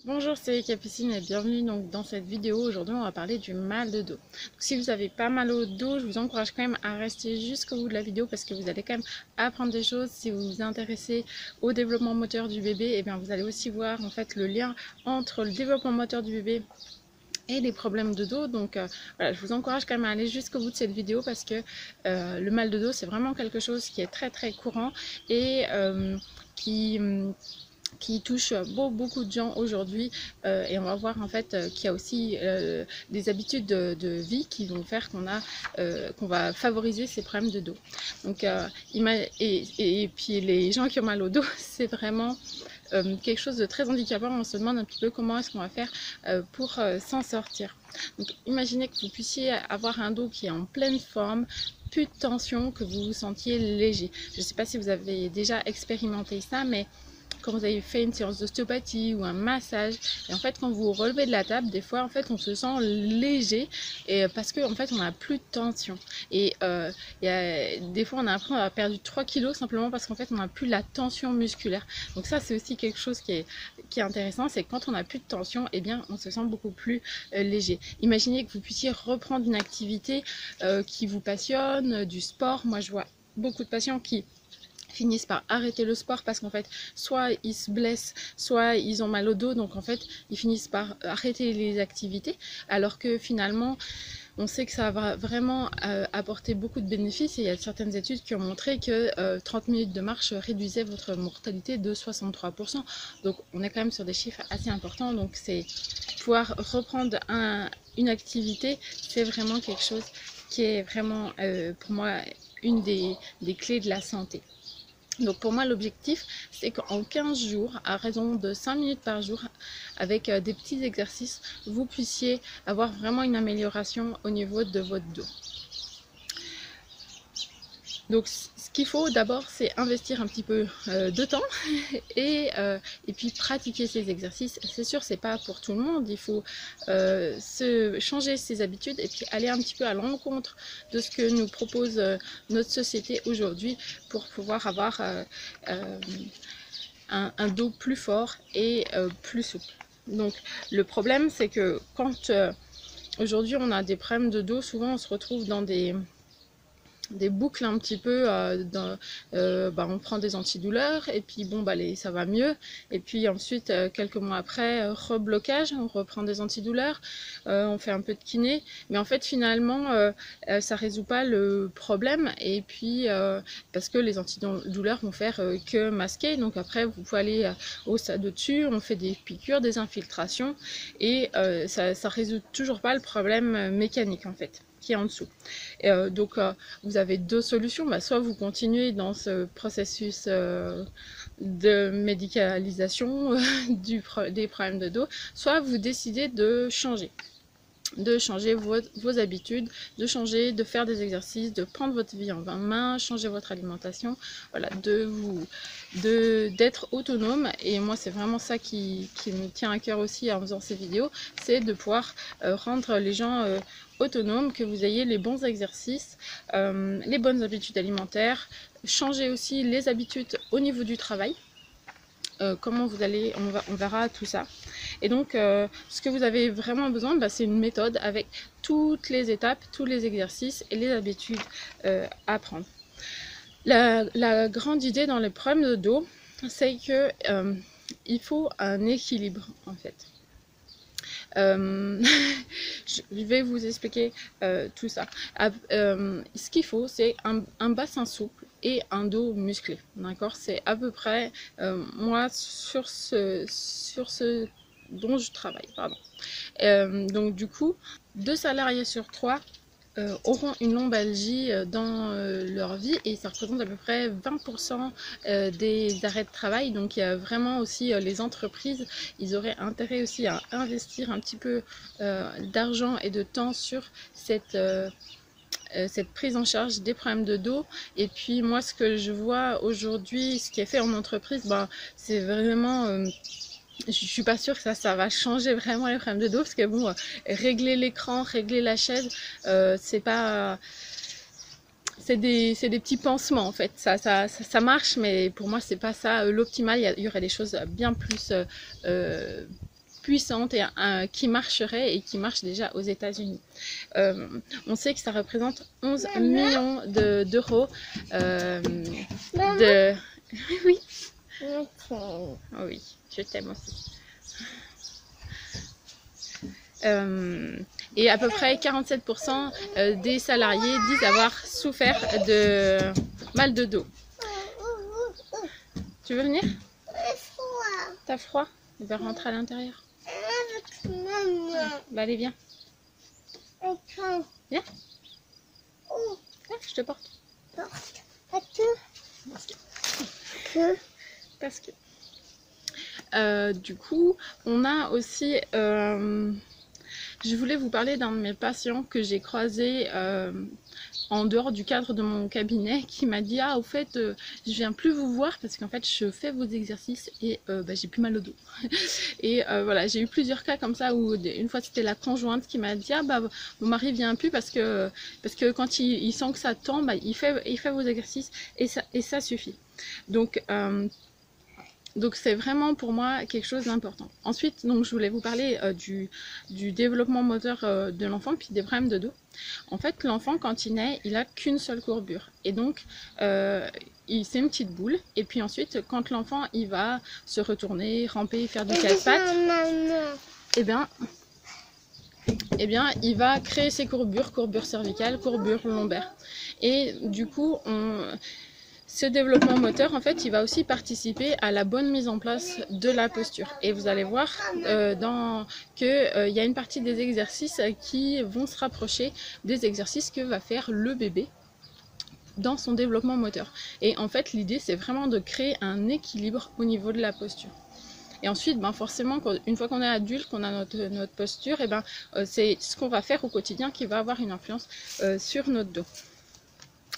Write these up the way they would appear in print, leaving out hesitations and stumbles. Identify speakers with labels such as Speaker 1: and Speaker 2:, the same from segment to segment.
Speaker 1: Bonjour, c'est Capucine et bienvenue donc dans cette vidéo. Aujourd'hui, on va parler du mal de dos. Donc, si vous avez pas mal au dos, je vous encourage quand même à rester jusqu'au bout de la vidéo parce que vous allez quand même apprendre des choses. Si vous vous intéressez au développement moteur du bébé, et bien vous allez aussi voir en fait le lien entre le développement moteur du bébé et les problèmes de dos. Donc voilà, je vous encourage quand même à aller jusqu'au bout de cette vidéo parce que le mal de dos, c'est vraiment quelque chose qui est très courant et qui touche beaucoup de gens aujourd'hui et on va voir en fait qu'il y a aussi des habitudes de vie qui vont faire qu'on va favoriser ces problèmes de dos. Donc et puis les gens qui ont mal au dos, c'est vraiment quelque chose de très handicapant. On se demande un petit peu comment est-ce qu'on va faire pour s'en sortir. Donc imaginez que vous puissiez avoir un dos qui est en pleine forme, plus de tension, que vous vous sentiez léger. Je ne sais pas si vous avez déjà expérimenté ça, mais quand vous avez fait une séance d'ostéopathie ou un massage, et en fait quand vous relevez de la table, des fois en fait on se sent léger et parce que en fait on n'a plus de tension et des fois on a l'impression d'avoir perdu 3 kilos simplement parce qu'en fait on n'a plus la tension musculaire. Donc ça c'est aussi quelque chose qui est intéressant, c'est que quand on n'a plus de tension, et bien on se sent beaucoup plus léger. Imaginez que vous puissiez reprendre une activité qui vous passionne, du sport. Moi je vois beaucoup de patients qui finissent par arrêter le sport parce qu'en fait soit ils se blessent, soit ils ont mal au dos, donc en fait ils finissent par arrêter les activités alors que finalement on sait que ça va vraiment apporter beaucoup de bénéfices et il y a certaines études qui ont montré que 30 minutes de marche réduisait votre mortalité de 63%. Donc on est quand même sur des chiffres assez importants, donc c'est pouvoir reprendre une activité, c'est vraiment quelque chose qui est vraiment pour moi une des clés de la santé. Donc pour moi l'objectif c'est qu'en 15 jours, à raison de 5 minutes par jour, avec des petits exercices, vous puissiez avoir vraiment une amélioration au niveau de votre dos. Donc ce qu'il faut d'abord c'est investir un petit peu de temps et puis pratiquer ces exercices. C'est sûr c'est pas pour tout le monde, il faut changer ses habitudes et puis aller un petit peu à l'encontre de ce que nous propose notre société aujourd'hui pour pouvoir avoir un dos plus fort et plus souple. Donc le problème c'est que quand aujourd'hui on a des problèmes de dos, souvent on se retrouve dans des boucles un petit peu on prend des antidouleurs et puis bon ça va mieux et puis ensuite quelques mois après reblocage, on reprend des antidouleurs, on fait un peu de kiné mais en fait finalement ça résout pas le problème et puis parce que les antidouleurs vont faire que masquer, donc après vous pouvez aller au stade au-dessus, on fait des piqûres, des infiltrations et ça résout toujours pas le problème mécanique en fait qui est en dessous. Et donc vous avez deux solutions, soit vous continuez dans ce processus de médicalisation des problèmes de dos, soit vous décidez de changer vos habitudes, de faire des exercices, de prendre votre vie en main, changer votre alimentation, voilà, d'être autonome. Et moi c'est vraiment ça qui me tient à cœur aussi en faisant ces vidéos, c'est de pouvoir rendre les gens autonomes, que vous ayez les bons exercices, les bonnes habitudes alimentaires, changer aussi les habitudes au niveau du travail. Comment vous allez, on verra tout ça. Et donc ce que vous avez vraiment besoin, c'est une méthode avec toutes les étapes, tous les exercices et les habitudes à prendre. La grande idée dans les problèmes de dos, c'est que il faut un équilibre en fait. Je vais vous expliquer tout ça. Ce qu'il faut, c'est un bassin souple et un dos musclé. D'accord, c'est à peu près moi sur ce dont je travaille. Pardon. Donc du coup, 2 salariés sur 3 auront une lombalgie dans leur vie et ça représente à peu près 20% des arrêts de travail. Donc il y a vraiment aussi les entreprises, ils auraient intérêt aussi à investir un petit peu d'argent et de temps sur cette prise en charge des problèmes de dos. Et puis moi ce que je vois aujourd'hui, ce qui est fait en entreprise, c'est vraiment je suis pas sûre que ça va changer vraiment les problèmes de dos parce que bon, régler l'écran, régler la chaise, c'est pas, c'est des petits pansements en fait. Ça marche, mais pour moi c'est pas ça l'optimal. Il y aurait des choses bien plus puissante et qui marcherait et qui marche déjà aux États-Unis. On sait que ça représente 11 millions d'euros de... Oui. Oh oui, je t'aime aussi. Et à peu près 47% des salariés disent avoir souffert de mal de dos. Tu veux venir? T'as froid? Il va rentrer à l'intérieur. Bah allez, viens. Viens. Viens, je te porte. Parce que. Du coup, on a aussi... je voulais vous parler d'un de mes patients que j'ai croisé en dehors du cadre de mon cabinet, qui m'a dit: ah, au fait, je viens plus vous voir parce qu'en fait je fais vos exercices et j'ai plus mal au dos. Et voilà, j'ai eu plusieurs cas comme ça où une fois c'était la conjointe qui m'a dit: ah bah mon mari vient plus parce que quand il sent que ça tend, bah, il fait vos exercices et ça suffit. Donc c'est vraiment pour moi quelque chose d'important. Ensuite, donc, je voulais vous parler du développement moteur de l'enfant, puis des problèmes de dos. En fait, l'enfant, quand il naît, il n'a qu'une seule courbure. Et donc, c'est une petite boule. Et puis ensuite, quand l'enfant il va se retourner, ramper, faire du casse-pattes, eh bien, il va créer ses courbures cervicales, courbures lombaires. Et du coup, ce développement moteur, en fait, il va aussi participer à la bonne mise en place de la posture. Et vous allez voir qu'il y a une partie des exercices qui vont se rapprocher des exercices que va faire le bébé dans son développement moteur. Et en fait, l'idée, c'est vraiment de créer un équilibre au niveau de la posture. Et ensuite, forcément, une fois qu'on est adulte, qu'on a notre posture, c'est ce qu'on va faire au quotidien qui va avoir une influence sur notre dos.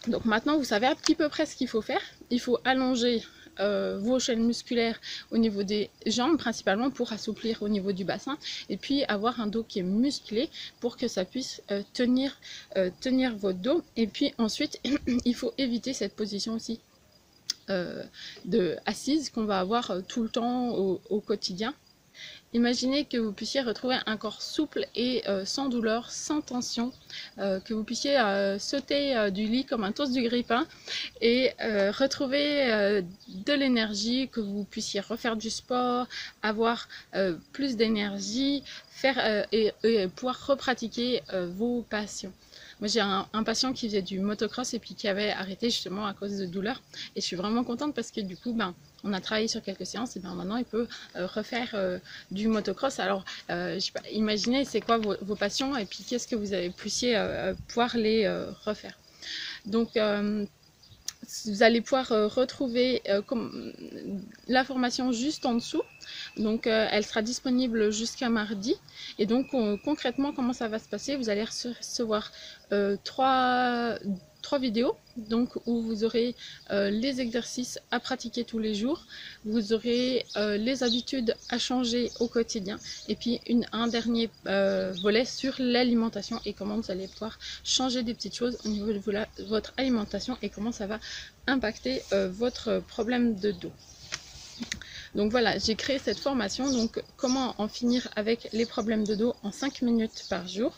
Speaker 1: Donc maintenant, vous savez à petit peu près ce qu'il faut faire. Il faut allonger vos chaînes musculaires au niveau des jambes, principalement pour assouplir au niveau du bassin, et puis avoir un dos qui est musclé pour que ça puisse tenir votre dos. Et puis ensuite, il faut éviter cette position aussi assise qu'on va avoir tout le temps au quotidien. Imaginez que vous puissiez retrouver un corps souple et sans douleur, sans tension, que vous puissiez sauter du lit comme un toast du grille-pain et retrouver de l'énergie, que vous puissiez refaire du sport, avoir plus d'énergie, et pouvoir repratiquer vos passions. Moi, j'ai un patient qui faisait du motocross et puis qui avait arrêté justement à cause de douleurs. Et je suis vraiment contente parce que du coup, on a travaillé sur quelques séances et maintenant il peut refaire du motocross. Alors, je sais pas, imaginez c'est quoi vos passions et puis qu'est-ce que vous puissiez pouvoir les refaire. Donc, vous allez pouvoir retrouver l'information juste en dessous. Donc elle sera disponible jusqu'à mardi. Et donc concrètement, comment ça va se passer? Vous allez recevoir trois vidéos, donc où vous aurez les exercices à pratiquer tous les jours, vous aurez les habitudes à changer au quotidien, et puis un dernier volet sur l'alimentation et comment vous allez pouvoir changer des petites choses au niveau de votre alimentation et comment ça va impacter votre problème de dos. Donc voilà, j'ai créé cette formation, donc comment en finir avec les problèmes de dos en 5 minutes par jour.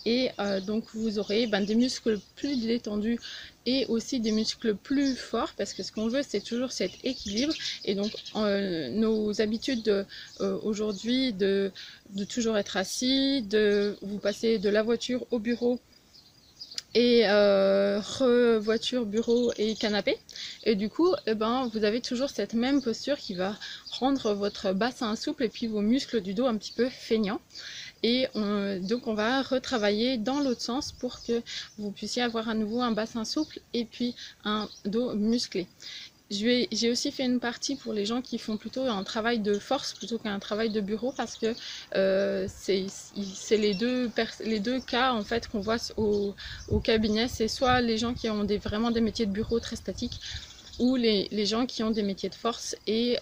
Speaker 1: Et donc vous aurez des muscles plus détendus et aussi des muscles plus forts, parce que ce qu'on veut, c'est toujours cet équilibre. Et donc nos habitudes aujourd'hui de toujours être assis, de vous passer de la voiture au bureau, et voiture, bureau et canapé, et du coup vous avez toujours cette même posture qui va rendre votre bassin souple et puis vos muscles du dos un petit peu feignants. Et donc on va retravailler dans l'autre sens pour que vous puissiez avoir à nouveau un bassin souple et puis un dos musclé. J'ai aussi fait une partie pour les gens qui font plutôt un travail de force plutôt qu'un travail de bureau, parce que c'est les deux cas en fait qu'on voit au cabinet. C'est soit les gens qui ont vraiment des métiers de bureau très statiques, ou les gens qui ont des métiers de force, et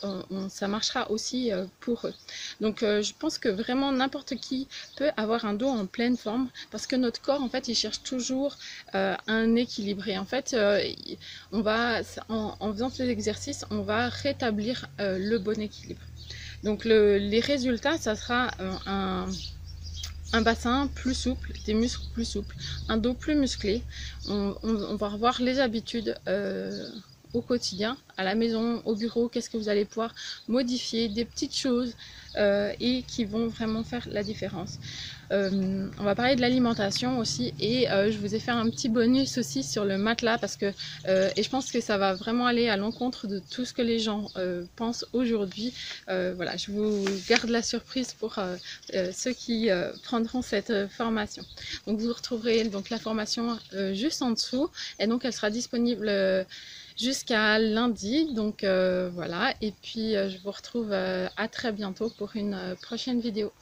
Speaker 1: ça marchera aussi pour eux. Donc je pense que vraiment n'importe qui peut avoir un dos en pleine forme, parce que notre corps en fait il cherche toujours un équilibre, et en fait en faisant ces exercices on va rétablir le bon équilibre. Donc les résultats, ça sera un bassin plus souple, des muscles plus souples, un dos plus musclé. On va revoir les habitudes au quotidien, à la maison, au bureau, qu'est-ce que vous allez pouvoir modifier, des petites choses et qui vont vraiment faire la différence. On va parler de l'alimentation aussi et je vous ai fait un petit bonus aussi sur le matelas parce que et je pense que ça va vraiment aller à l'encontre de tout ce que les gens pensent aujourd'hui. Voilà, je vous garde la surprise pour ceux qui prendront cette formation. Donc vous retrouverez donc la formation juste en dessous et donc elle sera disponible jusqu'à lundi. Donc voilà, et puis je vous retrouve à très bientôt pour une prochaine vidéo.